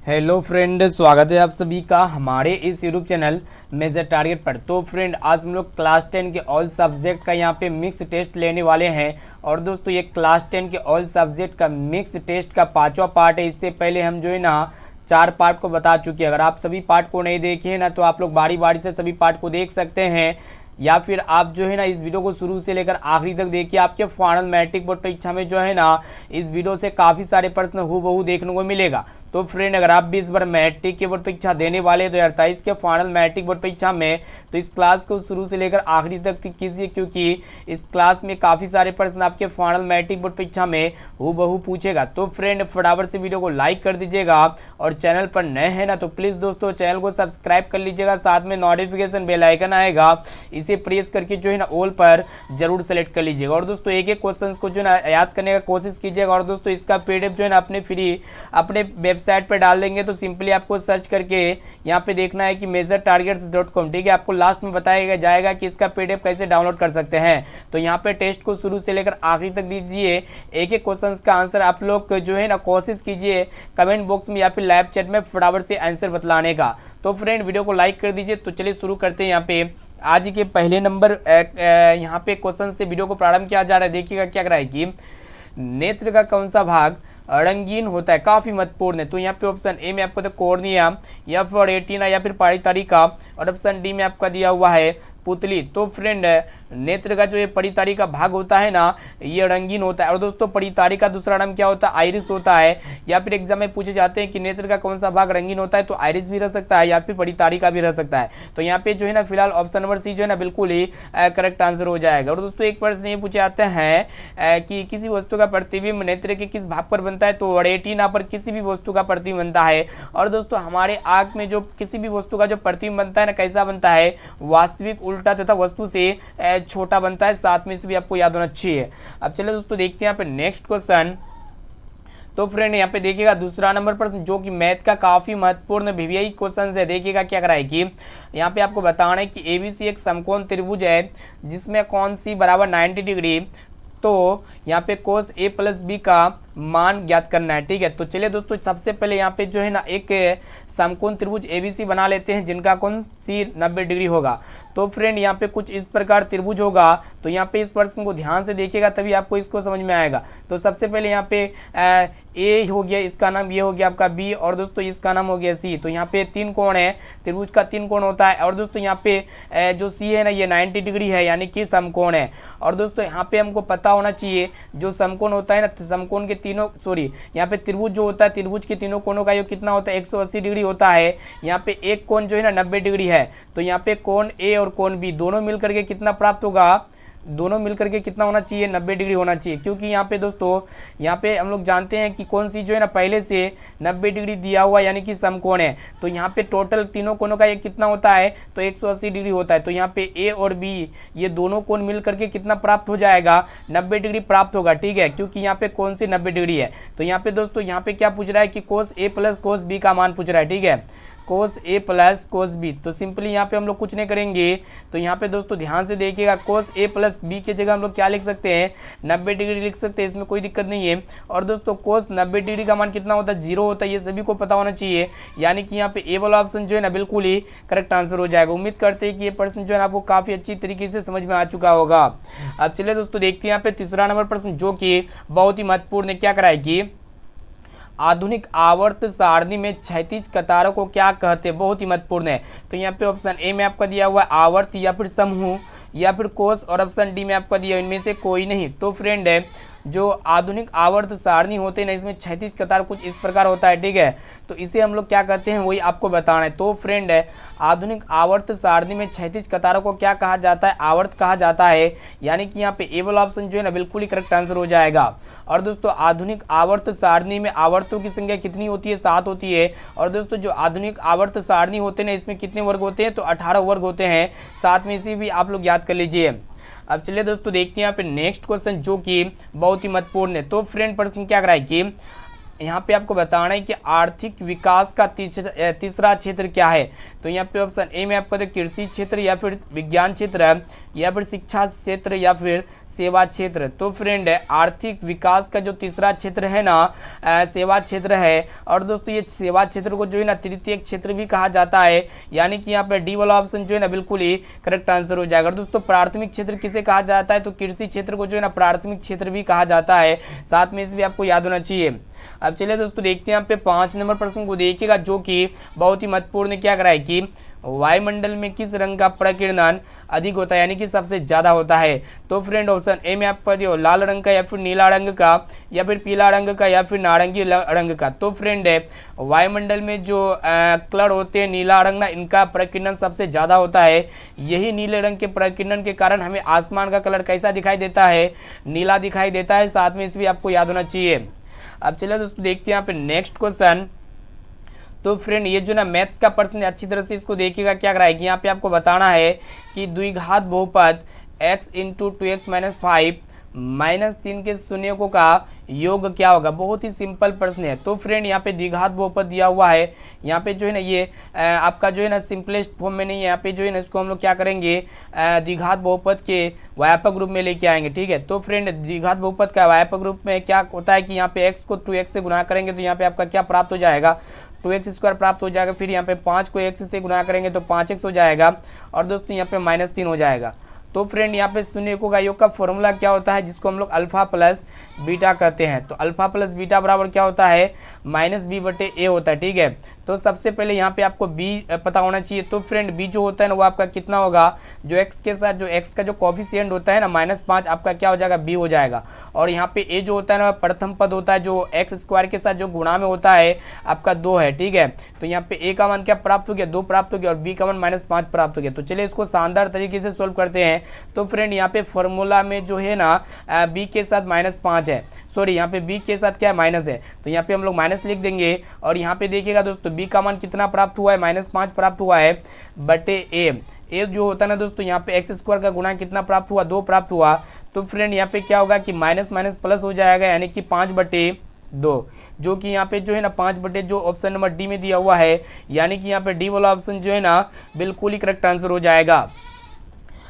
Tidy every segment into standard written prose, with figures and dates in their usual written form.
Hello friend, स्वागत है आप सभी का हमारे इस यूट्यूब चैनल मेजर टारगेट पर। तो फ्रेंड, आज हम लोग क्लास 10 के ऑल सब्जेक्ट का यहाँ पे मिक्स टेस्ट लेने वाले हैं। और दोस्तों, ये क्लास 10 के ऑल सब्जेक्ट का मिक्स टेस्ट का 5वां पार्ट है। इससे पहले हम जो है ना 4 पार्ट को बता चुके हैं। अगर आप सभी पार्ट को नहीं देखे ना तो आप लोग बारी बारी से सभी पार्ट को देख सकते हैं, या फिर आप जो है ना इस वीडियो को शुरू से लेकर आखिरी तक देखिए। आपके फाइनल मैट्रिक बोर्ड परीक्षा में जो है ना इस वीडियो से काफ़ी सारे प्रश्न हूबहू देखने को मिलेगा। तो फ्रेंड, अगर आप भी इस बार मैट्रिक के बोर्ड परीक्षा देने वाले 2023 के फाइनल मैट्रिक बोर्ड परीक्षा में, तो इस क्लास को शुरू से लेकर आखिरी तक कीजिए, क्योंकि इस क्लास में काफ़ी सारे प्रश्न आपके फाइनल मैट्रिक बोर्ड परीक्षा में हूबहू पूछेगा। तो फ्रेंड, फटाफट से वीडियो को लाइक कर दीजिएगा, और चैनल पर नए हैं ना तो प्लीज़ दोस्तों चैनल को सब्सक्राइब कर लीजिएगा। साथ में नोटिफिकेशन बेल आइकन आएगा, इसे प्रेस करके जो है ना ऑल पर जरूर सेलेक्ट कर लीजिएगा। और दोस्तों, एक एक क्वेश्चन को जो है ना याद करने का कोशिश कीजिएगा। और दोस्तों, इसका पीडीएफ जो है ना अपने वेबसाइट पे डाल देंगे। तो सिंपली आपको सर्च करके यहाँ पे देखना है कि measuretargets.com, ठीक है। आपको लास्ट में बताया जाएगा कि इसका पीडीएफ कैसे डाउनलोड कर सकते हैं। तो यहाँ पे टेस्ट को शुरू से लेकर आखिरी तक दीजिए। एक एक क्वेश्चन का आंसर आप लोग जो है ना कोशिश कीजिए कमेंट बॉक्स में या फिर लाइव चैट में फटाफट से आंसर बतलाने का। तो फ्रेंड, वीडियो को लाइक कर दीजिए। तो चलिए शुरू करते हैं। यहाँ पे आज के पहले नंबर यहाँ पे क्वेश्चन से वीडियो को प्रारंभ किया जा रहा है। देखिएगा क्या कर रहा है कि नेत्र का कौन सा भाग रंगीन होता है, काफी महत्वपूर्ण है। तो यहाँ पे ऑप्शन ए में आपको कॉर्निया, या फिर रेटिना, या फिर परितारिका, और ऑप्शन डी में आपका दिया हुआ है पुतली। तो फ्रेंड, नेत्र का जो ये परितारी का भाग होता है ना, ये रंगीन होता है। और दोस्तों, परितारी का दूसरा नाम क्या होता है? आइरिस होता है। या फिर एग्जाम में पूछे जाते हैं कि नेत्र का कौन सा भाग रंगीन होता है, तो आइरिस भी रह सकता है या फिर परितारी का भी रह सकता है। तो यहाँ पे जो है ना फिलहाल ऑप्शन नंबर सी जो है ना बिल्कुल ही करेक्ट आंसर हो जाएगा। और दोस्तों, एक प्रश्न ये पूछे जाते हैं कि किसी वस्तु का प्रतिबिंब नेत्र के किस भाग पर बनता है, तो रेटिना पर किसी भी वस्तु का प्रतिबिंब बनता है। और दोस्तों, हमारे आंख में जो किसी भी वस्तु का जो प्रतिबिंब बनता है ना, कैसा बनता है? वास्तविक, उल्टा तथा वस्तु से छोटा बनता है। साथ में से भी आपको याद होना चाहिए। अब चलिए दोस्तों देखते हैं यहाँ पे नेक्स्ट क्वेश्चन। तो फ्रेंड, यहाँ पे देखिएगा दूसरा नंबर प्रश्न जो कि मैथ का काफी महत्वपूर्ण वीवीआई क्वेश्चन है। देखिएगा क्या कराए कि यहाँ पे आपको बताना है कि एबीसी एक समकोण त्रिभुज है जिसमें कौन सी बराबर 90 डिग्री। तो यहाँ पे कोस ए प्लस बी का मान ज्ञात करना है, ठीक है। तो चलिए दोस्तों, सबसे पहले यहाँ पे जो है ना एक समकोण त्रिभुज एबीसी बना लेते हैं जिनका कोण सी 90 डिग्री होगा। तो फ्रेंड, यहाँ पे कुछ इस प्रकार त्रिभुज होगा। तो यहाँ पे इस प्रश्न को ध्यान से देखिएगा तभी आपको इसको समझ में आएगा। तो सबसे पहले यहाँ पे ए हो गया, इसका नाम ये हो गया आपका बी, और दोस्तों इसका नाम हो गया सी। तो यहाँ पे 3 कोण है, त्रिभुज का 3 कोण होता है। और दोस्तों यहाँ पे जो सी है ना, ये 90 डिग्री है, यानी कि समकोण है। और दोस्तों यहाँ पे हमको पता होना चाहिए जो समकोण होता है ना, समकोण के यहाँ पे त्रिभुज जो होता है, त्रिभुज के तीनों कोणों का योग कितना होता है? 180 डिग्री होता है। यहाँ पे एक कोण जो है ना 90 डिग्री है। तो यहाँ पे कोण ए और कोण बी दोनों मिलकर के कितना प्राप्त होगा? दोनों मिलकर के कितना होना चाहिए? 90 डिग्री होना चाहिए। क्योंकि यहाँ पे दोस्तों, यहाँ पे हम लोग जानते हैं कि कौन सी जो है ना पहले से 90 डिग्री दिया हुआ, यानी कि समकोण है। तो यहाँ पे टोटल तीनों कोणों का ये कितना होता है? तो 180 डिग्री होता है। तो यहाँ पे ए और बी ये दोनों कोण मिल करके कितना प्राप्त हो जाएगा? 90 डिग्री प्राप्त होगा, ठीक है। क्योंकि यहाँ पे कौन सी 90 डिग्री है। तो यहाँ पे दोस्तों, यहाँ पे क्या पूछ रहा है कि कोस ए प्लस कोस बी का मान पूछ रहा है, ठीक है। कोस ए प्लस कोस बी। तो सिंपली यहाँ पे हम लोग कुछ नहीं करेंगे। तो यहाँ पे दोस्तों ध्यान से देखिएगा, कोस ए प्लस बी की जगह हम लोग क्या लिख सकते हैं? 90 डिग्री लिख सकते हैं, इसमें कोई दिक्कत नहीं है। और दोस्तों, कोस 90 डिग्री का मान कितना होता है? 0 होता है, ये सभी को पता होना चाहिए। यानी कि यहाँ पे ए वाला ऑप्शन जो है ना बिल्कुल ही करेक्ट आंसर हो जाएगा। उम्मीद करते हैं कि ये प्रश्न जो है ना आपको काफी अच्छी तरीके से समझ में आ चुका होगा। अब चलिए दोस्तों देखते हैं यहाँ पे तीसरा नंबर प्रश्न जो कि बहुत ही महत्वपूर्ण है। क्या कराएगी? आधुनिक आवर्त सारणी में क्षैतिज कतारों को क्या कहते हैं? बहुत ही महत्वपूर्ण है। तो यहाँ पे ऑप्शन ए में आपका दिया हुआ है आवर्त, या फिर समूह, या फिर कोष, और ऑप्शन डी में आपका दिया इनमें से कोई नहीं। तो फ्रेंड है, जो आधुनिक आवर्त सारणी होते हैं ना, इसमें क्षैतिज कतार कुछ इस प्रकार होता है, ठीक है। तो इसे हम लोग क्या कहते हैं वही आपको बताना है। तो फ्रेंड है, आधुनिक आवर्त सारणी में क्षैतिज कतारों को क्या कहा जाता है? आवर्त कहा जाता है। यानी कि यहाँ पे ए वाला ऑप्शन जो है ना बिल्कुल ही करेक्ट आंसर हो जाएगा। और दोस्तों, आधुनिक आवर्त सारणी में आवर्तों की संख्या कितनी होती है? 7 होती है। और दोस्तों, जो आधुनिक आवर्त सारणी होते हैं इसमें कितने वर्ग होते हैं? तो 18 वर्ग होते हैं। साथ में इसी भी आप लोग याद कर लीजिए। अब चलिए दोस्तों देखते हैं यहाँ पे नेक्स्ट क्वेश्चन जो कि बहुत ही महत्वपूर्ण है। तो फ्रेंड, प्रश्न क्या कराए कि यहाँ पे आपको बताना है कि आर्थिक विकास का तीसरा क्षेत्र क्या है। तो यहाँ पे ऑप्शन ए में आपको कृषि क्षेत्र या फिर विज्ञान क्षेत्र या फिर शिक्षा क्षेत्र या फिर सेवा क्षेत्र। तो फ्रेंड आर्थिक विकास का जो तीसरा क्षेत्र है ना सेवा क्षेत्र है। और दोस्तों ये सेवा क्षेत्र को जो है ना तृतीय क्षेत्र भी कहा जाता है, यानी कि यहाँ पे डी वाला ऑप्शन जो है ना बिल्कुल ही करेक्ट आंसर हो जाएगा। और दोस्तों प्राथमिक क्षेत्र किसे कहा जाता है, तो कृषि क्षेत्र को जो है ना प्राथमिक क्षेत्र भी कहा जाता है, साथ में इसे भी आपको याद होना चाहिए। अब चलिए दोस्तों देखते हैं यहाँ पे 5 नंबर प्रश्न को देखिएगा, जो कि बहुत ही महत्वपूर्ण क्या करा है कि वायुमंडल में किस रंग का प्रकीर्णन अधिक होता है, यानी कि सबसे ज्यादा होता है। तो फ्रेंड ऑप्शन ए में आपको दिया लाल रंग का या फिर नीला रंग का या फिर पीला रंग का या फिर नारंगी रंग का। तो फ्रेंड वायुमंडल में जो कलर होते हैं नीला रंग ना, इनका प्रकीर्णन सबसे ज्यादा होता है। यही नीले रंग के प्रकीर्णन के कारण हमें आसमान का कलर कैसा दिखाई देता है, नीला दिखाई देता है, साथ में इसे भी आपको याद होना चाहिए। अब चलिए दोस्तों देखते हैं यहाँ पे नेक्स्ट क्वेश्चन। तो फ्रेंड ये जो ना मैथ्स का प्रश्न अच्छी तरह से इसको देखिएगा, क्या कराएगी यहाँ पे आपको बताना है कि द्विघात बहुपद x into 2x minus 5 minus 3 के शून्यकों का योग क्या होगा। बहुत ही सिंपल प्रश्न है। तो फ्रेंड यहाँ पे द्विघात बहुपद दिया हुआ है, यहाँ पे जो है ना ये आपका जो है ना सिंपलेस्ट फॉर्म में नहीं है, यहाँ पे जो है ना इसको हम लोग क्या करेंगे द्विघात बहुपद के व्यापक रूप में लेके आएंगे, ठीक है। तो फ्रेंड द्विघात बहुपद का व्यापक रूप में क्या होता है कि यहाँ पे x को 2x से गुणा करेंगे तो यहाँ पे आपका क्या प्राप्त हो जाएगा 2x स्क्वायर प्राप्त हो जाएगा। फिर यहाँ पे 5 को x से गुणा करेंगे तो 5x हो जाएगा और दोस्तों यहाँ पे -3 हो जाएगा। तो फ्रेंड यहाँ पे शून्यकों का योग का फॉर्मूला क्या होता है, जिसको हम लोग अल्फा प्लस बीटा कहते हैं। तो अल्फा प्लस बीटा बराबर क्या होता है -b/a होता है, ठीक है। तो सबसे पहले यहाँ पे आपको b पता होना चाहिए। तो फ्रेंड b जो होता है ना वो आपका कितना होगा, जो x के साथ जो x का जो कोफिशिएंट होता है ना -5 आपका क्या हो जाएगा b हो जाएगा। और यहाँ पे a जो होता है ना प्रथम पद होता है, जो x स्क्वायर के साथ जो गुणा में होता है आपका 2 है, ठीक है। तो यहाँ पे a का मान क्या प्राप्त हो गया 2 प्राप्त हो गया और b का मान -5 प्राप्त हो गया। तो चलिए इसको शानदार तरीके से सोल्व करते हैं। तो फ्रेंड यहाँ पे फॉर्मूला में जो है ना b के साथ -5 है, सॉरी यहाँ पे b के साथ क्या है माइनस है, तो यहाँ पे हम लोग माइनस लिख देंगे। और यहाँ पे देखिएगा दोस्तों b का मान कितना प्राप्त हुआ है -5 प्राप्त हुआ है बटे a जो होता है ना दोस्तों यहाँ पे x स्क्वायर का गुणा कितना प्राप्त हुआ 2 प्राप्त हुआ। तो फ्रेंड यहाँ पे क्या होगा कि माइनस माइनस प्लस हो जाएगा, यानी कि 5/2, जो कि यहाँ पे जो है ना 5 जो ऑप्शन नंबर डी में दिया हुआ है, यानी कि यहाँ पे डी वाला ऑप्शन जो है ना बिल्कुल ही करेक्ट आंसर हो जाएगा।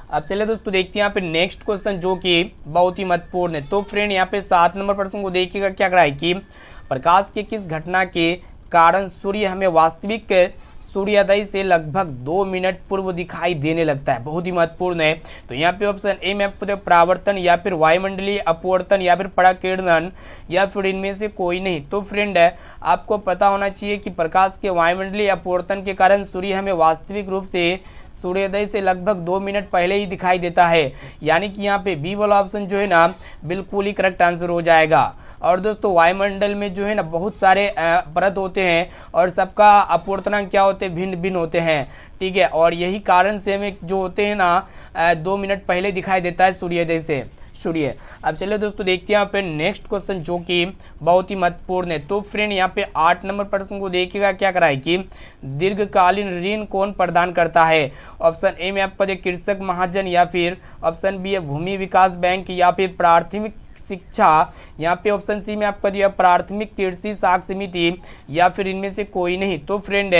अब चलिए दोस्तों देखते हैं यहाँ पे नेक्स्ट क्वेश्चन, जो कि बहुत ही महत्वपूर्ण है। तो फ्रेंड यहाँ पे 7 नंबर प्रश्न को देखिएगा, क्या करा है कि प्रकाश के किस घटना के कारण सूर्य हमें वास्तविक सूर्योदय से लगभग 2 मिनट पूर्व दिखाई देने लगता है। बहुत ही महत्वपूर्ण है। तो यहाँ पे ऑप्शन ए में आपको परावर्तन या फिर वायुमंडलीय अपवर्तन या फिर पराकिरणन या फिर इनमें से कोई नहीं। तो फ्रेंड आपको पता होना चाहिए कि प्रकाश के वायुमंडलीय अपवर्तन के कारण सूर्य हमें वास्तविक रूप से सूर्योदय से लगभग 2 मिनट पहले ही दिखाई देता है, यानी कि यहाँ पे बी वाला ऑप्शन जो है ना बिल्कुल ही करेक्ट आंसर हो जाएगा। और दोस्तों वायुमंडल में जो है ना बहुत सारे परत होते हैं और सबका अपवर्तनांक क्या होते हैं भिन्न भिन्न होते हैं, ठीक है। और यही कारण से हमें जो होते हैं ना 2 मिनट पहले दिखाई देता है सूर्योदय से सूर्य। अब चलिए दोस्तों देखते हैं यहाँ पे नेक्स्ट क्वेश्चन, जो कि बहुत ही महत्वपूर्ण है। तो फ्रेंड यहाँ पे 8 नंबर प्रश्न को देखिएगा, क्या करा है कि दीर्घकालीन ऋण कौन प्रदान करता है। ऑप्शन ए में आपका कृषक महाजन या फिर ऑप्शन बी है भूमि विकास बैंक या फिर प्राथमिक शिक्षा, यहाँ पे ऑप्शन सी में आपका दिया प्राथमिक कृषि साख समिति या फिर इनमें से कोई नहीं। तो फ्रेंड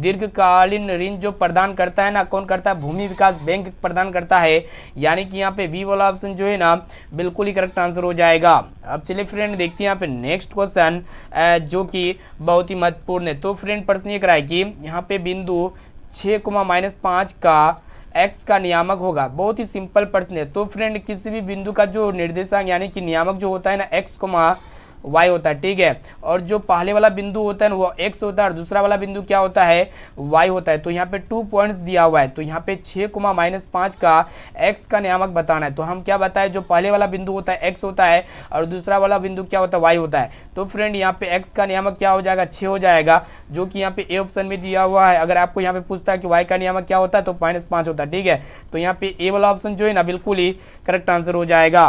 दीर्घकालीन ऋण जो प्रदान करता है ना कौन करता है, भूमि विकास बैंक प्रदान करता है, यानी कि यहाँ पे बी वाला ऑप्शन जो है ना बिल्कुल ही करेक्ट आंसर हो जाएगा। अब चलिए फ्रेंड देखते हैं यहाँ पे नेक्स्ट क्वेश्चन, जो कि बहुत ही महत्वपूर्ण है। तो फ्रेंड प्रश्न ये कराए कि यहाँ पे बिंदु 6,-5 का x का नियामक होगा। बहुत ही सिंपल प्रश्न है। तो फ्रेंड किसी भी बिंदु का जो निर्देशांक यानी कि नियामक जो होता है ना x, y होता है, ठीक है। और जो पहले वाला बिंदु होता है ना वो x होता है और दूसरा वाला बिंदु क्या होता है y होता है। तो यहाँ पे 2 पॉइंट्स दिया हुआ है। तो यहाँ पे 6,-5 का x का नियामक बताना है। तो हम क्या बताएं, जो पहले वाला बिंदु होता है x होता है और दूसरा वाला बिंदु क्या होता है y होता है। तो फ्रेंड यहाँ पे x का नियामक क्या हो जाएगा 6 हो जाएगा, जो कि यहाँ पे ए ऑप्शन में दिया हुआ है। अगर आपको यहाँ पे पूछता है कि y का नियामक क्या होता है तो -5 होता है, ठीक है। तो यहाँ पे ए वाला ऑप्शन जो है ना बिल्कुल ही करेक्ट आंसर हो जाएगा।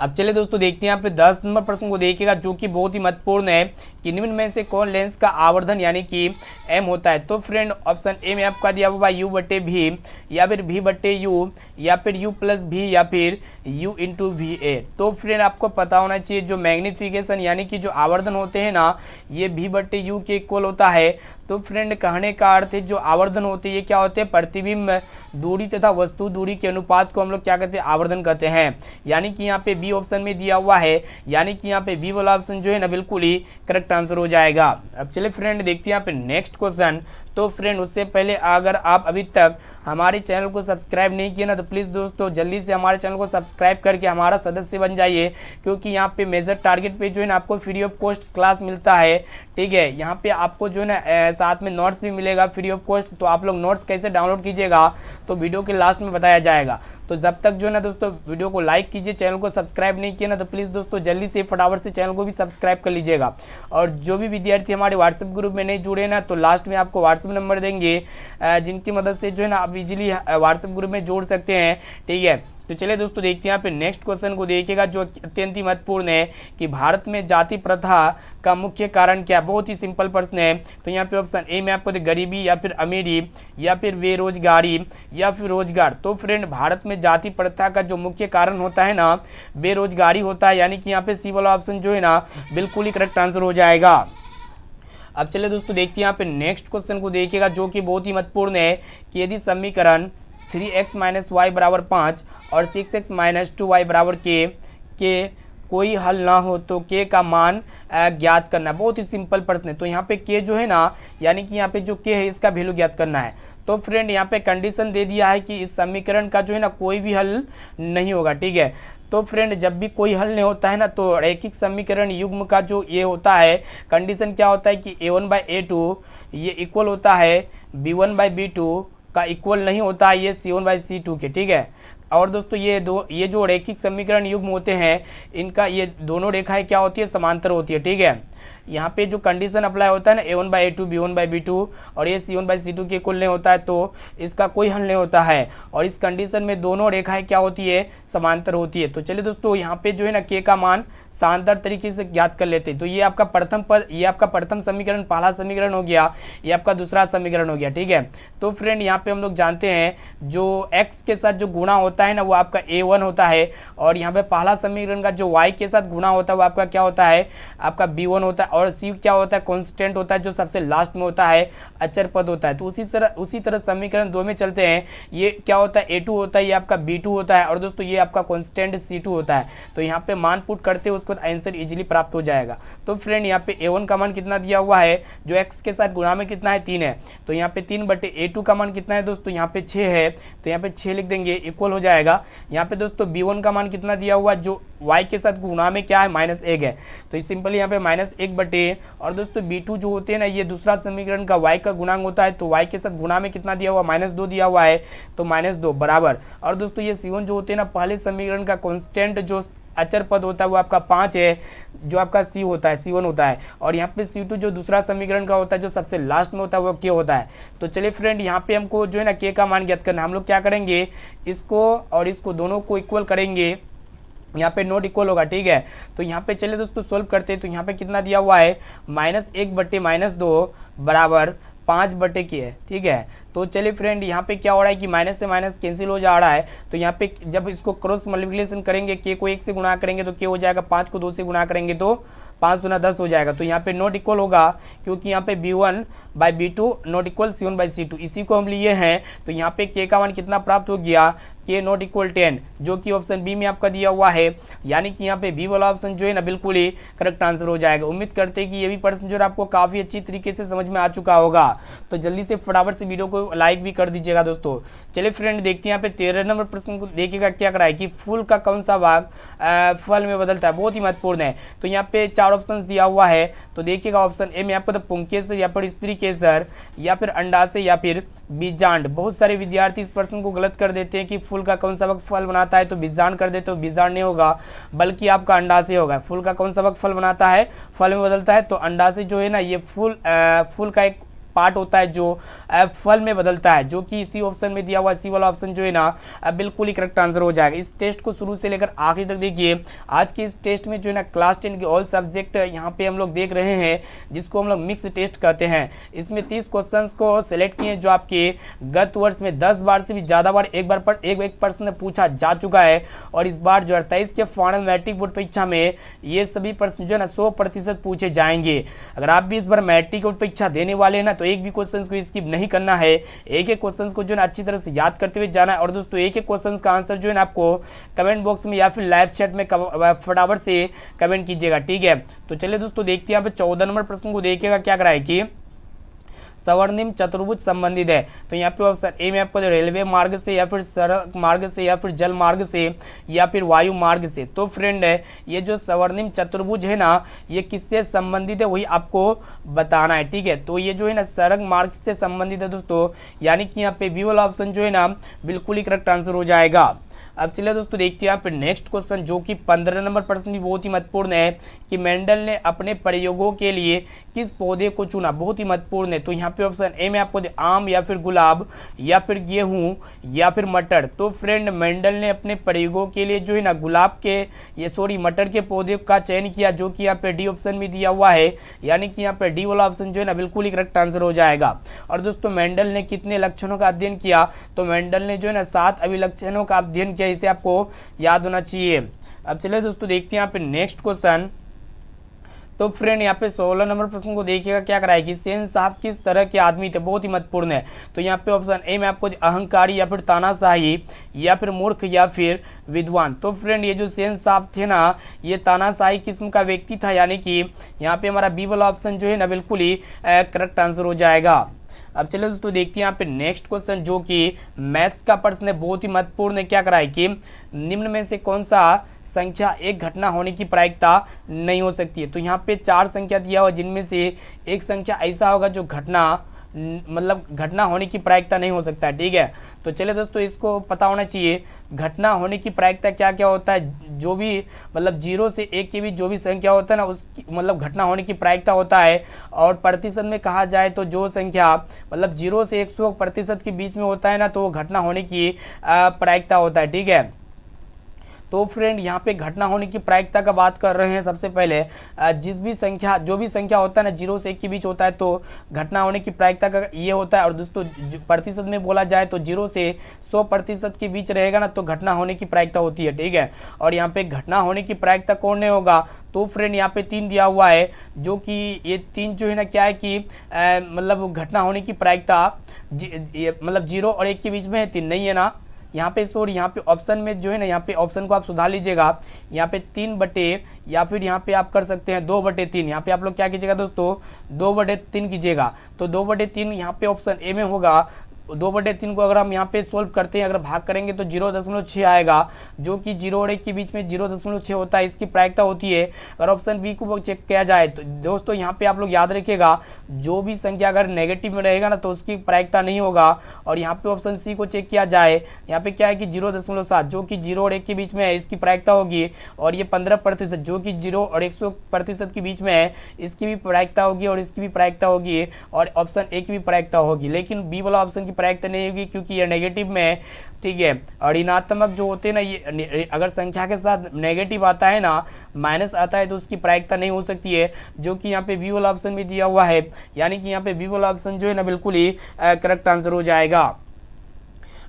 अब चलिए दोस्तों देखते हैं यहाँ पे 10 नंबर प्रश्न को देखिएगा, जो कि बहुत ही महत्वपूर्ण है कि निम्न में से कौन लेंस का आवर्धन यानी कि एम होता है। तो फ्रेंड ऑप्शन ए में आपका दिया हुआ यू बटे भी, या फिर भी बटे यू, या फिर यू प्लस भी, या फिर यू इंटू वी ए। तो फ्रेंड आपको पता होना चाहिए जो मैग्निफिकेशन यानी कि जो आवर्धन होते हैं ना, ये भी बटे यू के इक्वल होता है। तो फ्रेंड कहने का अर्थ है जो आवर्धन होते हैं ये क्या होते हैं, प्रतिबिंब दूरी तथा वस्तु दूरी के अनुपात को हम लोग क्या कहते हैं, आवर्धन कहते हैं। यानी कि यहाँ पे बी ऑप्शन में दिया हुआ है, यानी कि यहाँ पे बी वाला ऑप्शन जो है ना बिल्कुल ही करेक्ट आंसर हो जाएगा। अब चलिए फ्रेंड देखते हैं यहाँ पे नेक्स्ट क्वेश्चन। तो फ्रेंड उससे पहले अगर आप अभी तक हमारे चैनल को सब्सक्राइब नहीं किया ना, तो प्लीज़ दोस्तों जल्दी से हमारे चैनल को सब्सक्राइब करके हमारा सदस्य बन जाइए, क्योंकि यहाँ पे मेजर टारगेट पे जो है ना आपको फ्री ऑफ कॉस्ट क्लास मिलता है। ठीक है, यहाँ पे आपको जो है ना साथ में नोट्स भी मिलेगा फ्री ऑफ कॉस्ट। तो आप लोग नोट्स कैसे डाउनलोड कीजिएगा तो वीडियो के लास्ट में बताया जाएगा। तो जब तक जो है ना दोस्तों वीडियो को लाइक कीजिए, चैनल को सब्सक्राइब नहीं किया ना, तो प्लीज़ दोस्तों जल्दी से फटाफट से चैनल को भी सब्सक्राइब कर लीजिएगा। और जो भी विद्यार्थी हमारे व्हाट्सएप ग्रुप में नहीं जुड़े ना, तो लास्ट में आपको व्हाट्सएप नंबर देंगे जिनकी मदद से जो है ना आप इजीली व्हाट्सएप ग्रुप में जोड़ सकते हैं। ठीक है, तो चलिए दोस्तों देखते हैं यहाँ पे नेक्स्ट क्वेश्चन को देखिएगा, जो अत्यंत ही महत्वपूर्ण है कि भारत में जाति प्रथा का मुख्य कारण क्या। बहुत ही सिंपल प्रश्न है। तो यहाँ पे ऑप्शन ए में आपको गरीबी, या फिर अमीरी, या फिर बेरोजगारी, या फिर रोजगार। तो फ्रेंड भारत में जाति प्रथा का जो मुख्य कारण होता है ना, बेरोजगारी होता है। यानी कि यहाँ पे सी वाला ऑप्शन जो है ना बिल्कुल ही करेक्ट आंसर हो जाएगा। अब चलिए दोस्तों देखते हैं यहाँ पे नेक्स्ट क्वेश्चन को देखिएगा, जो कि बहुत ही महत्वपूर्ण है कि यदि समीकरण 3x - y बराबर 5 और 6x - 2y बराबर के कोई हल ना हो तो के का मान ज्ञात करना। बहुत ही सिंपल प्रश्न है। तो यहाँ पे के जो है ना, यानी कि यहाँ पे जो के है इसका वैल्यू ज्ञात करना है। तो फ्रेंड यहाँ पे कंडीशन दे दिया है कि इस समीकरण का जो है ना कोई भी हल नहीं होगा। ठीक है, तो फ्रेंड जब भी कोई हल नहीं होता है ना, तो रैखिक समीकरण युग्म का जो ये होता है कंडीशन क्या होता है कि a1/a2 ये इक्वल होता है b1/b2 का इक्वल नहीं होता है ये c1/c2 के। ठीक है, और दोस्तों ये जो रैखिक समीकरण युग्म होते हैं इनका ये दोनों रेखाएं क्या होती है, समांतर होती है। ठीक है, यहाँ पे जो कंडीशन अप्लाई होता है ना a1/a2 b1/b2 और ये c1/c2 के इक्वल नहीं होता है, तो इसका कोई हल नहीं होता है। और इस कंडीशन में दोनों रेखाएं क्या होती है, समांतर होती है। तो चलिए दोस्तों यहाँ पे जो है ना के का मान शानदार तरीके से ज्ञात कर लेते हैं। तो ये आपका प्रथम पद, ये आपका प्रथम समीकरण पहला समीकरण हो गया, ये आपका दूसरा समीकरण हो गया। ठीक है, तो फ्रेंड यहाँ पे हम लोग जानते हैं जो x के साथ जो गुणा होता है ना वो आपका a1 होता है, और यहाँ पे पहला समीकरण का जो y के साथ गुणा होता है वो आपका क्या होता है, आपका b1 होता है। और c क्या होता है, कांस्टेंट होता है जो सबसे लास्ट में होता है, अचर पद होता है। तो उसी तरह समीकरण 2 में चलते हैं। ये क्या होता है, a2 होता है, ये आपका b2 होता है, और दोस्तों ये आपका कांस्टेंट c2 होता है। तो यहाँ पे मान पुट करते हैं, उसके बाद आंसर इजीली प्राप्त हो जाएगा। तो फ्रेंड यहाँ पे a1 का मान कितना दिया हुआ है, जो x के साथ गुणा में कितना है, 3 है। तो यहाँ पे 3/a2 का मान कितना है दोस्तों, यहाँ पे 6 है। तो यहाँ पे 6 लिख देंगे, इक्वल हो जाएगा। यहाँ पे दोस्तों b1 का मान कितना दिया हुआ, जो y के साथ गुणा में क्या है, -1 है। तो सिंपली यहाँ पे -1 और दोस्तों b2 जो होते हैं ना, ये दूसरा समीकरण का y का गुणांक होता है। तो y के साथ गुणा में कितना दिया हुआ, -2 दिया हुआ है, तो -2 बराबर। और दोस्तों ये c1 जो होते हैं ना, पहले समीकरण का कांस्टेंट जो अचर पद होता है वो आपका 5 है, जो आपका c होता है, c1 होता है। और यहाँ पे c2 जो दूसरा समीकरण का होता है, जो सबसे लास्ट में होता है वो k होता है। तो चलिए फ्रेंड यहाँ पे हमको जो है ना k का मान ज्ञात करना है। हम लोग क्या करेंगे, इसको और इसको दोनों को इक्वल करेंगे, यहाँ पे नोट इक्वल होगा। ठीक है, तो यहाँ पे चलिए दोस्तों सोल्व करते हैं। तो यहाँ पे कितना दिया हुआ है, -1/-2 बराबर 5/k है। ठीक है, तो चलिए फ्रेंड यहाँ पे क्या हो रहा है कि माइनस से माइनस कैंसिल हो जा रहा है। तो यहाँ पे जब इसको क्रॉस मल्टीप्लिकेशन करेंगे, के को 1 से गुणा करेंगे तो के हो जाएगा 5 को 2 से गुणा करेंगे तो 5 दूना 10 हो जाएगा। तो यहाँ पे नॉट इक्वल होगा, क्योंकि यहाँ पे b1/b2 नॉट इक्वल c1/c2 इसी को हम लिए हैं। तो यहाँ पे k का मान कितना प्राप्त हो गया, k नॉट इक्वल 10, जो कि ऑप्शन बी में आपका दिया हुआ है। यानी कि यहाँ पे बी वाला ऑप्शन जो है ना बिल्कुल ही करेक्ट आंसर हो जाएगा। उम्मीद करते हैं कि ये भी प्रश्न जो है आपको काफ़ी अच्छी तरीके से समझ में आ चुका होगा। तो जल्दी से फटाफट से वीडियो को लाइक भी कर दीजिएगा दोस्तों। चलिए फ्रेंड देखते हैं यहाँ पे 13 नंबर प्रश्न को देखिएगा क्या करा है कि फूल का कौन सा भाग फल में बदलता है। बहुत ही महत्वपूर्ण है। तो यहाँ पे 4 ऑप्शन दिया हुआ है। तो देखिएगा ऑप्शन ए में आपको तो पुंकेसर या फिर स्त्री केसर या फिर अंडाशय या फिर बीजांड। बहुत सारे विद्यार्थी इस प्रश्न को गलत कर देते हैं कि फूल का कौन सा भाग फल बनाता है, तो बीजांड कर देते हो। बीजांड नहीं होगा बल्कि आपका अंडाशय होगा। फूल का कौन सा भाग फल बनाता है, फल में बदलता है, तो अंडाशय जो है ना ये फूल का एक पार्ट होता है जो फल में बदलता है, जो कि इसी ऑप्शन में दिया हुआ सी वाला ऑप्शन जो है ना बिल्कुल ही करेक्ट आंसर हो जाएगा। इस टेस्ट को शुरू से लेकर आखिरी तक देखिए। आज के इस टेस्ट में जो है ना क्लास 10 के ऑल सब्जेक्ट यहाँ पे हम लोग देख रहे हैं, जिसको हम लोग मिक्स टेस्ट कहते हैं। इसमें 30 क्वेश्चंस को सिलेक्ट किए जो आपके गत वर्ष में 10 बार से भी ज़्यादा बार एक प्रश्न पूछा जा चुका है, और इस बार जो 28 के फाइनल मैट्रिक बोर्ड परीक्षा में ये सभी प्रश्न जो है ना 100% पूछे जाएंगे। अगर आप भी इस बार मैट्रिक बोर्ड परीक्षा देने वाले हैं ना, तो एक भी क्वेश्चन को स्किप नहीं करना है, एक एक क्वेश्चन को जो है ना अच्छी तरह से याद करते हुए जाना है। और दोस्तों एक एक क्वेश्चन का आंसर जो है ना आपको कमेंट बॉक्स में या फिर लाइव चैट में फटाफट से कमेंट कीजिएगा, ठीक है। तो चलिए दोस्तों देखते हैं यहाँ पे 14 नंबर प्रश्न को देखिएगा क्या करा है कि स्वर्णिम चतुर्भुज संबंधित है। तो यहाँ पे ऑप्शन ए में आपको रेलवे मार्ग से या फिर सड़क मार्ग से या फिर जल मार्ग से या फिर वायु मार्ग से। तो फ्रेंड है ये जो स्वर्णिम चतुर्भुज है ना, ये किससे संबंधित है वही आपको बताना है, ठीक है। तो ये जो है ना सड़क मार्ग से संबंधित है दोस्तों, यानी कि यहाँ पे बी वाला ऑप्शन जो है ना बिल्कुल ही करेक्ट आंसर हो जाएगा। अब चलिए दोस्तों देखते हैं यहाँ पे नेक्स्ट क्वेश्चन, जो कि 15 नंबर प्रश्न भी बहुत ही महत्वपूर्ण है कि मेंडल ने अपने प्रयोगों के लिए किस पौधे को चुना। बहुत ही महत्वपूर्ण है। तो यहाँ पे ऑप्शन ए में आपको आम या फिर गुलाब या फिर गेहूं या फिर मटर। तो फ्रेंड मेंडल ने अपने प्रयोगों के लिए जो है ना गुलाब के मटर के पौधे का चयन किया, जो कि यहाँ पे डी ऑप्शन में दिया हुआ है, यानी कि यहाँ पे डी वाला ऑप्शन जो है ना बिल्कुल ही करेक्ट आंसर हो जाएगा। और दोस्तों मेंडल ने कितने लक्षणों का अध्ययन किया, तो मेंडल ने जो है ना 7 अभिलक्षणों का अध्ययन किया, इसे आपको याद होना चाहिए। अब चलिए दोस्तों देखते हैं यहाँ पे नेक्स्ट क्वेश्चन। तो फ्रेंड यहाँ पे 16 नंबर प्रश्न को देखिएगा क्या कराएगी कि सेन साहब किस तरह के आदमी थे। बहुत ही महत्वपूर्ण है। तो यहाँ पे ऑप्शन ए में आपको अहंकारी या फिर तानाशाही या फिर मूर्ख या फिर विद्वान। तो फ्रेंड ये जो सेन साहब थे ना, ये तानाशाही किस्म का व्यक्ति था, यानी कि यहाँ पे हमारा बी वाला ऑप्शन जो है ना बिल्कुल ही करेक्ट आंसर हो जाएगा। अब चलिए दोस्तों देखते हैं यहाँ पे नेक्स्ट क्वेश्चन, जो कि मैथ्स का प्रश्न है, बहुत ही महत्वपूर्ण है। क्या कराए कि निम्न में से कौन सा संख्या एक घटना होने की प्रायिकता नहीं हो सकती है। तो यहाँ पे 4 संख्या दिया हुआ, जिनमें से एक संख्या ऐसा होगा जो घटना होने की प्रायिकता नहीं हो सकता है, ठीक है। तो चलिए दोस्तों इसको पता होना चाहिए घटना होने की प्रायिकता क्या क्या होता है। जो भी 0 से 1 के बीच जो भी संख्या होता है ना, उसकी घटना होने की प्रायिकता होता है। और प्रतिशत में कहा जाए तो जो संख्या 0 से 100% के बीच में होता है ना, तो वो घटना होने की प्रायिकता होता है, ठीक है। तो फ्रेंड यहाँ पे घटना होने की प्रायिकता का बात कर रहे हैं। सबसे पहले जो भी संख्या होता है ना 0 से 1 के बीच होता है, तो घटना होने की प्रायिकता का ये होता है। और दोस्तों प्रतिशत में बोला जाए तो 0 से 100% के बीच रहेगा ना, तो घटना होने की प्रायिकता होती है, ठीक है। और यहाँ पे घटना होने की प्रायिकता कौन नहीं होगा, तो फ्रेंड यहाँ पे 3 दिया हुआ है, जो कि ये 3 जो है ना क्या है कि घटना होने की प्रायिकता 0 और 1 के बीच में है, 3 नहीं है ना। यहाँ पे यहाँ पे ऑप्शन में जो है ना, यहाँ पे ऑप्शन को आप सुधार लीजिएगा। यहाँ पे 3 बटे या फिर यहाँ पे आप कर सकते हैं 2/3। यहाँ पे आप लोग क्या कीजिएगा दोस्तों, 2/3 कीजिएगा। तो 2/3 यहाँ पे ऑप्शन ए में होगा। 2/3 को अगर हम यहाँ पे सोल्व करते हैं, अगर भाग करेंगे तो 0.6 आएगा, जो कि 0 और 1 के बीच में 0.6 होता है, इसकी प्रायिकता होती है। अगर ऑप्शन बी को चेक किया जाए तो दोस्तों यहाँ पे आप लोग याद रखिएगा, जो भी संख्या अगर नेगेटिव में रहेगा ना, तो उसकी प्रायिकता नहीं होगा। और यहाँ पे ऑप्शन सी को चेक किया जाए, यहाँ पे क्या है कि 0.7, जो कि 0 और 1 के बीच में है, इसकी प्रायिकता होगी। और ये 15%, जो कि 0 और 100% के बीच में है, इसकी भी प्रायिकता होगी और इसकी भी प्रायिकता होगी। और ऑप्शन ए की भी प्रायिकता होगी, लेकिन बी वाला ऑप्शन की प्रायिकता नहीं होगी, क्योंकि ये नेगेटिव में है, ठीक है। और ऋणात्मक जो होते हैं ना, ये अगर संख्या के साथ नेगेटिव आता है ना, माइनस आता है, तो उसकी प्रायिकता नहीं हो सकती है, जो कि यहाँ पे बी वाला ऑप्शन भी दिया हुआ है। यानी कि यहाँ पे बी वाला ऑप्शन जो है ना बिल्कुल ही करेक्ट आंसर हो जाएगा।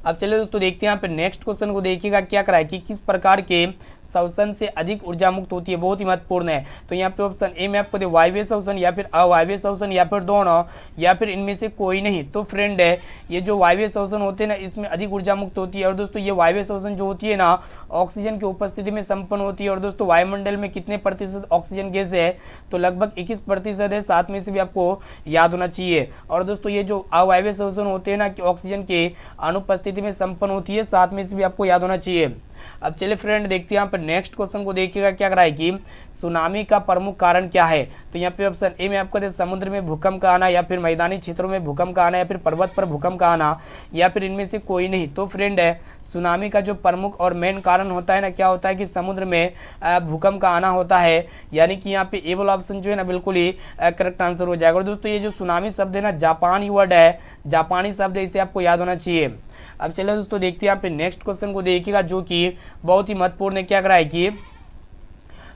अब चलिए दोस्तों देखते हैं यहाँ पे नेक्स्ट क्वेश्चन को देखिएगा क्या कराए कि किस प्रकार के शोषण से अधिक ऊर्जा मुक्त होती है। बहुत ही महत्वपूर्ण है। तो यहाँ पे ऑप्शन ए में आपको वायवीय शोषण या फिर अवायवीय शोषण या फिर दोनों या फिर इनमें से कोई नहीं। तो फ्रेंड है ये जो वायवीय शोषण होते हैं ना, इसमें अधिक ऊर्जा मुक्त होती है। और दोस्तों ये वायवीय शोषण जो होती है ना, ऑक्सीजन की उपस्थिति में संपन्न होती है। और दोस्तों वायुमंडल में कितने प्रतिशत ऑक्सीजन गैस है, तो लगभग 21% है, 7 में से भी आपको याद होना चाहिए। और दोस्तों ये जो अवायवीय शोषण होते हैं ना, कि ऑक्सीजन के अनुपस्थिति में संपन्न होती है, 7 में से भी आपको याद होना चाहिए। अब चलिए फ्रेंड देखते हैं यहाँ पर नेक्स्ट क्वेश्चन को देखिएगा क्या करा है कि सुनामी का प्रमुख कारण क्या है। तो यहाँ पे ऑप्शन ए में आपको दे समुद्र में भूकंप का आना, या फिर मैदानी क्षेत्रों में भूकंप का आना, या फिर पर्वत पर भूकंप का आना, या फिर इनमें से कोई नहीं। तो फ्रेंड है सुनामी का जो प्रमुख और मेन कारण होता है ना, क्या होता है कि समुद्र में भूकंप का आना होता है, यानी कि यहाँ पे ए वाला ऑप्शन जो है ना बिल्कुल ही करेक्ट आंसर हो जाएगा। और दोस्तों ये जो सुनामी शब्द है ना जापानी वर्ड है, जापानी शब्द है, इसे आपको याद होना चाहिए। अब चलिए दोस्तों देखते हैं यहाँ पे नेक्स्ट क्वेश्चन को देखिएगा जो कि बहुत ही महत्वपूर्ण है। क्या करा है कि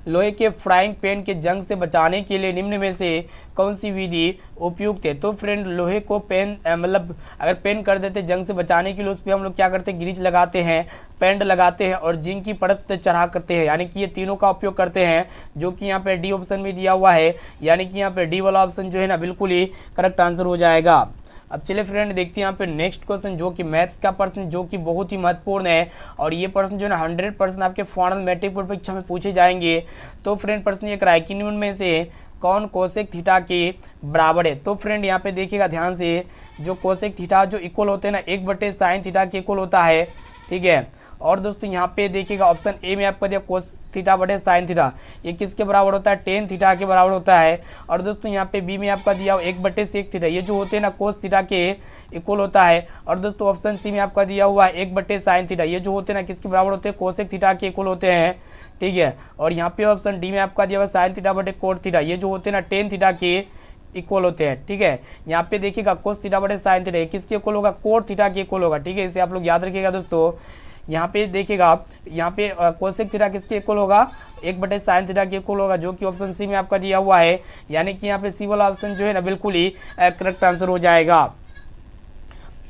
लोहे के फ्राइंग पैन के जंग से बचाने के लिए निम्न में से कौन सी विधि उपयुक्त है। तो फ्रेंड लोहे को पेन मतलब अगर पेन कर देते जंग से बचाने के लिए, उस पर हम लोग क्या करते हैं ग्रीज लगाते हैं, पेंट लगाते हैं और जिंक की परत चढ़ा करते हैं, यानी कि ये तीनों का उपयोग करते हैं, जो कि यहाँ पे डी ऑप्शन में दिया हुआ है, यानी कि यहाँ पे डी वाला ऑप्शन जो है ना बिल्कुल ही करेक्ट आंसर हो जाएगा। अब चलिए फ्रेंड देखते हैं यहाँ पे नेक्स्ट क्वेश्चन जो कि मैथ्स का प्रश्न जो कि बहुत ही महत्वपूर्ण है, और ये प्रश्न जो है ना 100% आपके फाइनल मैट्रिक बोर्ड परीक्षा में पूछे जाएंगे। तो फ्रेंड प्रश्न ये कराए कि निम्न में से कौन कोसेक थीटा के बराबर है। तो फ्रेंड यहाँ पे देखिएगा ध्यान से, जो कोसेक थीटा जो इक्वल होते हैं ना 1/sin थीटा के इक्वल होता है, ठीक है। और दोस्तों यहाँ पे देखिएगा ऑप्शन ए में आपका दिया कोस थीटा बटे साइन थीटा, ये किसके बराबर होता है, टेन थीटा के बराबर होता है। और दोस्तों यहाँ पे बी में आपका दिया 1/sec थीटा, ये जो होते हैं ना कोस थीटा के इक्वल होता है। और दोस्तों ऑप्शन सी में आपका दिया हुआ है 1/sin थीटा, ये जो होते हैं ना किसके बराबर होते हैं, कोसेक थीटा के इक्वल होते हैं, ठीक है। और यहाँ पे ऑप्शन डी में आपका दिया हुआ साइन थीटा बटे कोट थीटा, ये जो होते हैं ना टेन थीटा के इक्वल होते हैं, ठीक है। यहाँ पे देखिएगा कोस थीटा बटे साइन थीटा किसके इक्वल होगा, कोट थीटा के इक्वल होगा, ठीक है। इसे आप लोग याद रखिएगा दोस्तों। यहाँ पे देखिएगा यहाँ पे कोसेक थीटा किसके इक्वल होगा, 1/sin थीटा के इक्वल होगा, जो कि ऑप्शन सी में आपका दिया हुआ है, यानी कि यहाँ पे सी वाला ऑप्शन जो है ना बिल्कुल ही करेक्ट आंसर हो जाएगा।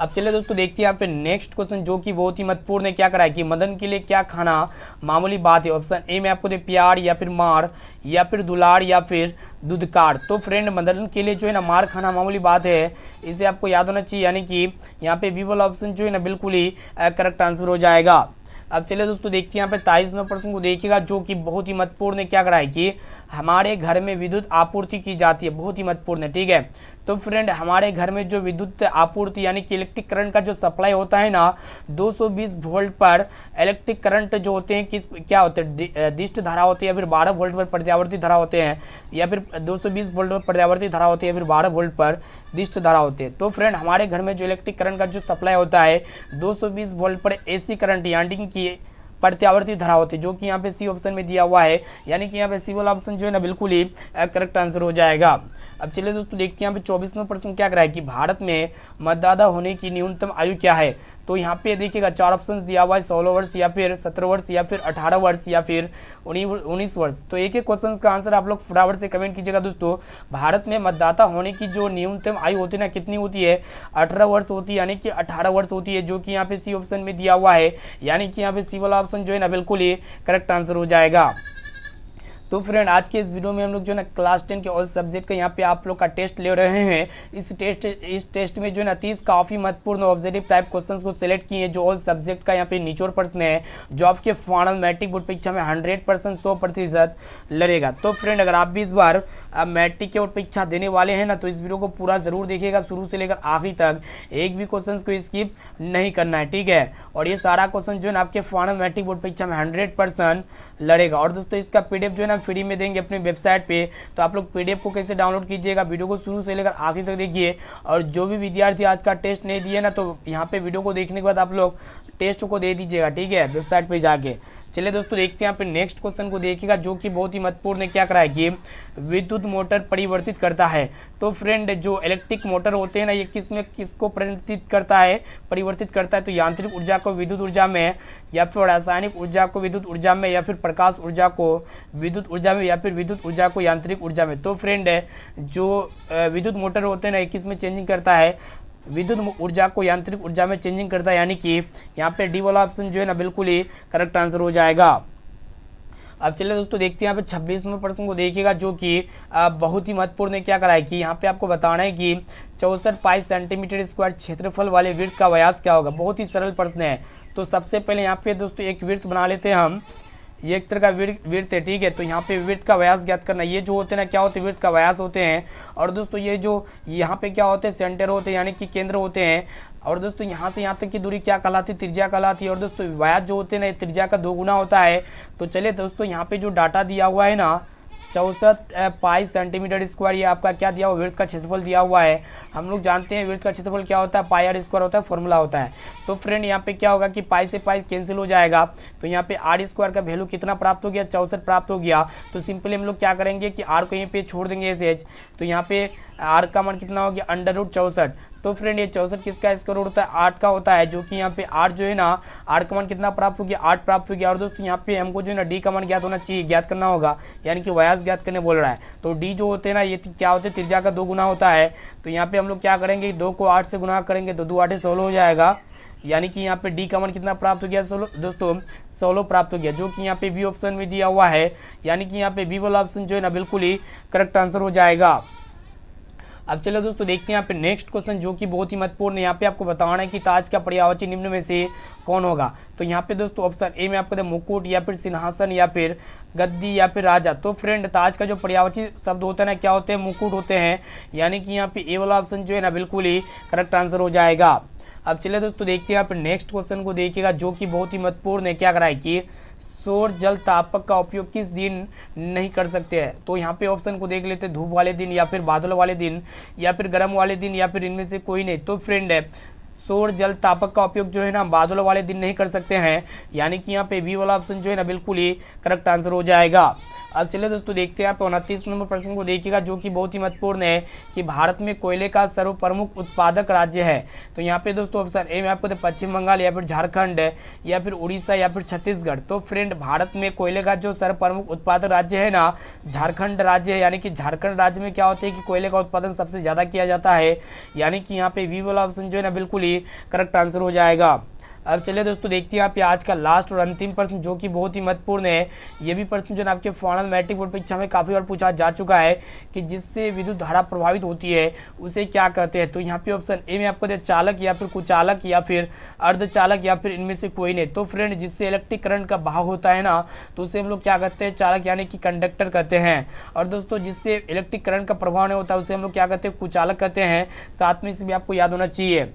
अब चलिए दोस्तों देखते हैं यहाँ पे नेक्स्ट क्वेश्चन जो कि बहुत ही महत्वपूर्ण है। क्या करा है कि मदन के लिए क्या खाना मामूली बात है। ऑप्शन ए में आपको दे प्यार, या फिर मार, या फिर दुलार, या फिर दुदकार। तो फ्रेंड मदन के लिए जो है ना मार खाना मामूली बात है, इसे आपको याद होना चाहिए, यानी कि यहाँ पे बी वाला ऑप्शन जो है ना बिल्कुल ही करेक्ट आंसर हो जाएगा। अब चलिए दोस्तों देखते हैं यहाँ पे 23वें प्रश्न को देखिएगा जो कि बहुत ही महत्वपूर्ण है। क्या करा है कि हमारे घर में विद्युत आपूर्ति की जाती है, बहुत ही महत्वपूर्ण है, ठीक है। तो फ्रेंड हमारे घर में जो विद्युत आपूर्ति यानी कि इलेक्ट्रिक करंट का जो सप्लाई होता है ना 220 वोल्ट पर इलेक्ट्रिक करंट जो होते हैं क्या होते हैं, दिष्ट धारा होती है, या फिर 12 वोल्ट पर प्रत्यावर्ती धारा होते हैं, या फिर 220 वोल्ट पर प्रत्यावर्ती धारा होती है, या फिर 12 वोल्ट पर दिष्ट धारा होते हैं। तो फ्रेंड हमारे घर में जो इलेक्ट्रिक करंट का जो सप्लाई होता है 220 वोल्ट पर एसी करंट यानी कि प्रत्यावर्ती धारा होती है, जो कि यहाँ पे सी ऑप्शन में दिया हुआ है, यानी कि यहाँ पे सी वाला ऑप्शन जो है ना बिल्कुल ही करेक्ट आंसर हो जाएगा। अब चलिए दोस्तों देखते हैं यहाँ पे 24वां प्रश्न क्या करा है कि भारत में मतदाता होने की न्यूनतम आयु क्या है। तो यहाँ पे देखिएगा 4 ऑप्शन दिया हुआ है, 16 वर्ष, या फिर 17 वर्ष, या फिर 18 वर्ष, या फिर 19 वर्ष। तो एक एक क्वेश्चन का आंसर आप लोग फटाफट से कमेंट कीजिएगा दोस्तों। भारत में मतदाता होने की जो न्यूनतम आयु होती है ना कितनी होती है, 18 वर्ष होती है, यानी कि 18 वर्ष होती है, जो कि यहाँ पे सी ऑप्शन में दिया हुआ है, यानी कि यहाँ पे सी वाला ऑप्शन जो है ना बिल्कुल ही करेक्ट आंसर हो जाएगा। तो फ्रेंड आज के इस वीडियो में हम लोग जो है ना क्लास 10 के ऑल सब्जेक्ट का यहाँ पे आप लोग का टेस्ट ले रहे हैं। इस टेस्ट में जो है ना 30 काफ़ी महत्वपूर्ण ऑब्जेक्टिव टाइप क्वेश्चंस को सिलेक्ट किए, जो ऑल सब्जेक्ट का यहाँ पे निचोड़ प्रश्न है, जो आपके फाइनल मैट्रिक बोर्ड परीक्षा में 100% 100% लड़ेगा। तो फ्रेंड अगर आप भी इस बार मैट्रिक के बोर्ड परीक्षा देने वाले हैं ना, तो इस वीडियो को पूरा जरूर देखिएगा, शुरू से लेकर आखिरी तक, एक भी क्वेश्चन को स्किप नहीं करना है, ठीक है। और ये सारा क्वेश्चन जो है ना आपके फाइनल मैट्रिक बोर्ड परीक्षा में 100% लड़ेगा। और दोस्तों इसका पीडीएफ जो है ना फ्री में देंगे अपने वेबसाइट पे, तो आप लोग पीडीएफ को कैसे डाउनलोड कीजिएगा, वीडियो को शुरू से लेकर आखिरी तक देखिए। और जो भी विद्यार्थी आज का टेस्ट नहीं दिए ना, तो यहाँ पे वीडियो को देखने के बाद आप लोग टेस्ट को दे दीजिएगा, ठीक है, वेबसाइट पे जाके। चलिए दोस्तों देखते हैं यहाँ पे नेक्स्ट क्वेश्चन को देखिएगा, जो कि बहुत ही महत्वपूर्ण है। क्या करा है कि विद्युत मोटर परिवर्तित करता है। तो फ्रेंड जो इलेक्ट्रिक मोटर होते हैं ना, ये किसको परिवर्तित करता है, परिवर्तित करता है। तो यांत्रिक ऊर्जा को विद्युत ऊर्जा में, या फिर रासायनिक ऊर्जा को विद्युत ऊर्जा में, या फिर प्रकाश ऊर्जा को विद्युत ऊर्जा में, या फिर विद्युत ऊर्जा को यांत्रिक ऊर्जा में। तो फ्रेंड जो विद्युत मोटर होते हैं ना, किस में चेंजिंग करता है, विद्युत ऊर्जा को यांत्रिक ऊर्जा में चेंजिंग करता है, यानी कि यहाँ पे डी वाला ऑप्शन जो है ना बिल्कुल ही करेक्ट आंसर हो जाएगा। अब चलिए दोस्तों देखते हैं यहाँ पे 26वें प्रश्न को देखिएगा, जो कि बहुत ही महत्वपूर्ण है। क्या करा है कि यहाँ पे आपको बताना है कि 64 पाई सेंटीमीटर स्क्वायर क्षेत्रफल वाले वृत्त का व्यास क्या होगा। बहुत ही सरल प्रश्न है। तो सबसे पहले यहाँ पे दोस्तों एक वृत्त बना लेते हैं हम। ये एक तरह का विड्थ है, ठीक है। तो यहाँ पे विड्थ का व्यास ज्ञात करना, ये जो होते हैं ना क्या होते हैं, विड्थ का व्यास होते हैं। और दोस्तों ये जो यहाँ पे क्या होते हैं, सेंटर होते हैं यानी कि केंद्र होते हैं। और दोस्तों यहाँ से यहाँ तक की दूरी क्या कहलाती है, त्रिज्या कहलाती है। और दोस्तों व्यास जो होते हैं ना, त्रिज्या का 2 गुना होता है। तो चलिए दोस्तों यहाँ पे जो डाटा दिया हुआ है ना 64 पाई सेंटीमीटर स्क्वायर, ये आपका क्या दिया हुआ, विड्थ का क्षेत्रफल दिया हुआ है। हम लोग जानते हैं विड्थ का क्षेत्रफल क्या होता है, पाई आर स्क्वायर होता है, फॉर्मूला होता है। तो फ्रेंड यहाँ पे क्या होगा कि पाई से पाई कैंसिल हो जाएगा। तो यहाँ पे आर स्क्वायर का वैल्यू कितना प्राप्त हो गया, 64 प्राप्त हो गया। तो सिंपली हम लोग क्या करेंगे कि आर को यहीं पे छोड़ देंगे ऐसे। तो यहाँ पे आर का मान कितना हो गया, √64। तो फ्रेंड ये 64 किसका स्क्वायर रूट होता है, 8 का होता है। जो कि यहाँ पे आर जो है ना, आर का मान कितना प्राप्त हो गया, 8 प्राप्त हो गया। और दोस्तों यहाँ पे हमको जो है ना डी का मान ज्ञात होना चाहिए, ज्ञात करना होगा, यानी कि व्यास ज्ञात करने बोल रहा है। तो डी जो होते हैं ना, ये क्या होते हैं, त्रिज्या का 2 गुना होता है। तो यहाँ पे हम लोग क्या करेंगे, 2 को 8 से गुना करेंगे तो 2 8 16 हो जाएगा। यानी कि यहाँ पे डी का मान कितना प्राप्त हो गया, 16 दोस्तों 16 प्राप्त हो गया, जो कि यहाँ पे बी ऑप्शन में दिया हुआ है। यानी कि यहाँ पे बी वाला ऑप्शन जो है ना बिल्कुल ही करेक्ट आंसर हो जाएगा। अब चलो दोस्तों देखते हैं यहाँ पे नेक्स्ट क्वेश्चन, जो कि बहुत ही महत्वपूर्ण है। यहाँ पे आपको बताना है कि ताज का पर्यायवाची निम्न में से कौन होगा। तो यहाँ पे दोस्तों ऑप्शन ए में आपको मुकुट या फिर सिंहासन या फिर गद्दी या फिर राजा। तो फ्रेंड ताज का जो पर्यायवाची शब्द होता है ना क्या होते हैं, मुकुट होते हैं। यानी कि यहाँ पे ए वाला ऑप्शन जो है ना बिल्कुल ही करेक्ट आंसर हो जाएगा। अब चलिए दोस्तों देखते हैं यहाँ पे नेक्स्ट क्वेश्चन को देखिएगा, जो कि बहुत ही महत्वपूर्ण है। क्या करा है कि सौर जल तापक का उपयोग किस दिन नहीं कर सकते हैं। तो यहाँ पे ऑप्शन को देख लेते हैं, धूप वाले दिन या फिर बादल वाले दिन या फिर गर्म वाले दिन या फिर इनमें से कोई नहीं। तो फ्रेंड है सौर जल तापक का उपयोग जो है ना बादल वाले दिन नहीं कर सकते हैं। यानी कि यहाँ पे बी वाला ऑप्शन जो है ना बिल्कुल ही करेक्ट आंसर हो जाएगा। अब चलिए दोस्तों देखते हैं यहाँ पे 29 नंबर प्रश्न को देखिएगा, जो कि बहुत ही महत्वपूर्ण है कि भारत में कोयले का सर्व प्रमुख उत्पादक राज्य है। तो यहाँ पे दोस्तों ऑप्शन ए में आपको पश्चिम बंगाल या फिर झारखंड या फिर उड़ीसा या फिर छत्तीसगढ़। तो फ्रेंड भारत में कोयले का जो सर्व प्रमुख उत्पादक राज्य है ना, झारखंड राज्य है। यानी कि झारखंड राज्य में क्या होता है कि कोयले का उत्पादन सबसे ज़्यादा किया जाता है। यानी कि यहाँ पे बी वाला ऑप्शन जो है ना बिल्कुल ही करेक्ट आंसर हो जाएगा। अब चलिए दोस्तों देखते हैं यहाँ पे आज का लास्ट और अंतिम प्रश्न, जो कि बहुत ही महत्वपूर्ण है। ये भी प्रश्न जो है आपके फाइनल मैट्रिक बोर्ड परीक्षा में काफ़ी बार पूछा जा चुका है कि जिससे विद्युत धारा प्रभावित होती है उसे क्या कहते हैं। तो यहाँ पे ऑप्शन ए में आपको चालक या फिर कुचालक या फिर अर्धचालक या फिर इनमें से कोई नहीं। तो फ्रेंड जिससे इलेक्ट्रिक करंट का बहाव होता है ना, तो उसे हम लोग क्या कहते हैं, चालक यानी कि कंडक्टर कहते हैं। और दोस्तों जिससे इलेक्ट्रिक करंट का प्रभाव नहीं होता उसे हम लोग क्या कहते हैं, कुचालक कहते हैं। साथ में इसे भी आपको याद होना चाहिए।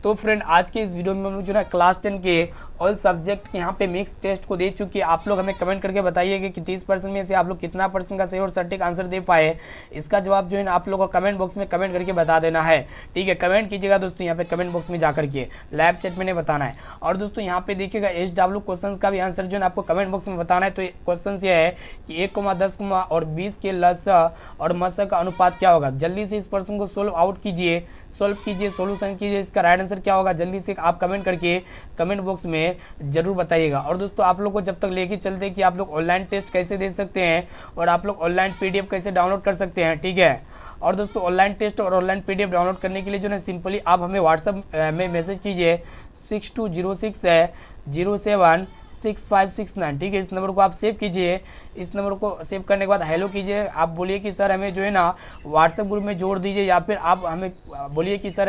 तो फ्रेंड आज के इस वीडियो में हम लोग जो है क्लास 10 के ऑल सब्जेक्ट के यहाँ पे मिक्स टेस्ट को दे चुके हैं। आप लोग हमें कमेंट करके बताइएगा कि 30% में से आप लोग कितना परसेंट का सही और सटीक आंसर दे पाए। इसका जवाब जो है ना आप लोगों को कमेंट बॉक्स में कमेंट करके बता देना है, ठीक है। कमेंट कीजिएगा दोस्तों यहाँ पे कमेंट बॉक्स में जाकर के, लाइव चैट में नहीं बताना है। और दोस्तों यहाँ पे देखिएगा SW क्वेश्चन का भी आंसर जो है आपको कमेंट बॉक्स में बताना है। तो क्वेश्चन ये है कि 1, 10 और 20 के लसा और मसा का अनुपात क्या होगा। जल्दी से इस प्रश्न को सोल्व आउट कीजिए, सॉल्व कीजिए, सॉल्यूशन कीजिए। इसका राइट आंसर क्या होगा जल्दी से आप कमेंट करके कमेंट बॉक्स में जरूर बताइएगा। और दोस्तों आप लोग को जब तक लेके चलते हैं कि आप लोग ऑनलाइन टेस्ट कैसे दे सकते हैं और आप लोग ऑनलाइन PDF कैसे डाउनलोड कर सकते हैं, ठीक है। और दोस्तों ऑनलाइन टेस्ट और ऑनलाइन PDF डाउनलोड करने के लिए जो है सिंपली आप हमें व्हाट्सएप में मैसेज कीजिए 6206076569, ठीक है। इस नंबर को आप सेव कीजिए। इस नंबर को सेव करने के बाद हेलो कीजिए। आप बोलिए कि सर हमें जो है ना व्हाट्सएप ग्रुप में जोड़ दीजिए, या फिर आप हमें बोलिए कि सर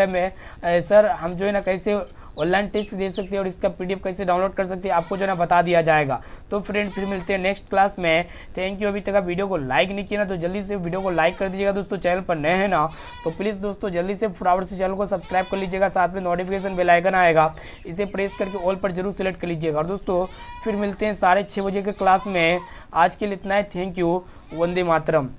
हम जो है ना कैसे ऑनलाइन टेस्ट दे सकते हैं और इसका PDF कैसे डाउनलोड कर सकते हैं, आपको जो है ना बता दिया जाएगा। तो फ्रेंड फिर मिलते हैं नेक्स्ट क्लास में। Thank you. अभी तक आप वीडियो को लाइक नहीं किया ना तो जल्दी से वीडियो को लाइक कर दीजिएगा। दोस्तों चैनल पर नए हैं ना तो प्लीज़ दोस्तों जल्दी से फटाफट से चैनल को सब्सक्राइब कर लीजिएगा। साथ में नोटिफिकेशन बेल आइकन आएगा, इसे प्रेस करके ऑल पर जरूर सेलेक्ट कर लीजिएगा। और दोस्तों फिर मिलते हैं 6:30 बजे के क्लास में। आज के लिए इतना है। Thank you. वंदे मातरम।